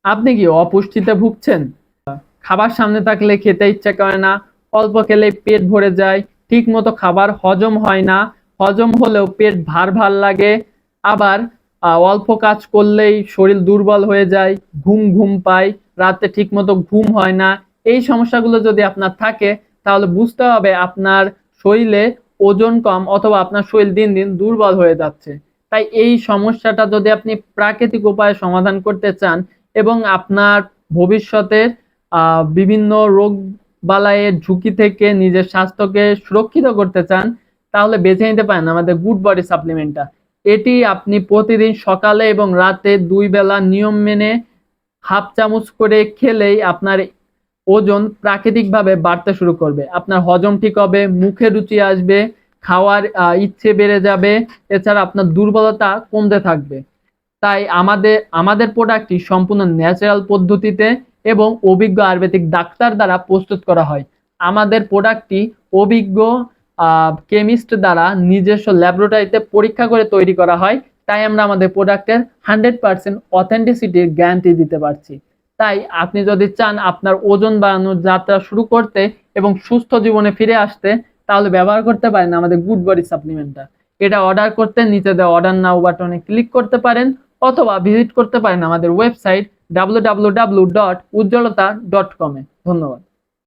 আপনি কি অপুষ্টিতে ভুগছেন? খাবার সামনে থাকলে খেতে ইচ্ছা করে না, অল্প খেলেই পেট ভরে যায়, ঠিক মতো খাবার হজম হয় না, হজম হলেও পেট ভার ভার লাগে, আবার অল্প কাজ করলেই শরীর দুর্বল হয়ে যায়, ঘুম ঘুম পায়, রাতে ঠিক মতো ঘুম হয় না। এই সমস্যাগুলো যদি আপনার থাকে তাহলে বুঝতে হবে আপনার শরীরে ওজন কম অথবা আপনার শরীর দিন দিন দুর্বল হয়ে যাচ্ছে। তাই এই সমস্যাটা যদি আপনি প্রাকৃতিক উপায়ে সমাধান করতে চান এবং আপনার ভবিষ্যতের বিভিন্ন রোগ বালাইয়ের ঝুঁকি থেকে নিজের স্বাস্থ্যকে সুরক্ষিত করতে চান, তাহলে বেছে নিতে পারেন আমাদের গুড বডি সাপ্লিমেন্টটা। এটি আপনি প্রতিদিন সকালে এবং রাতে ২ বেলা নিয়ম মেনে হাফ চামচ করে খেলেই আপনার ওজন প্রাকৃতিকভাবে বাড়তে শুরু করবে। আপনার হজম ঠিক হবে, মুখে রুচি আসবে, খাওয়ার ইচ্ছে বেড়ে যাবে। এছাড়া আপনার দুর্বলতা কমতে থাকবে। তাই আমাদের প্রোডাক্টটি সম্পূর্ণ ন্যাচারাল পদ্ধতিতে এবং অভিজ্ঞ আয়ুর্বেদিক ডাক্তার দ্বারা প্রস্তুত করা হয়। আমাদের প্রোডাক্টটি অভিজ্ঞ কেমিস্ট দ্বারা নিজস্ব ল্যাবরেটরিতে পরীক্ষা করে তৈরি করা হয়। তাই আমরা আমাদের প্রোডাক্টের 100% অথেন্টিসিটির গ্যারান্টি দিতে পারছি। তাই আপনি যদি চান আপনার ওজন বাড়ানোর যাত্রা শুরু করতে এবং সুস্থ জীবনে ফিরে আসতে, তাহলে ব্যবহার করতে পারেন আমাদের গুড বডি সাপ্লিমেন্টটা। এটা অর্ডার করতে নিচে দেওয়া অর্ডার নাও বাটনে ক্লিক করতে পারেন অথবা ভিজিট করতে পারেন আমাদের ওয়েবসাইট www.ujjalata.com এ। ধন্যবাদ।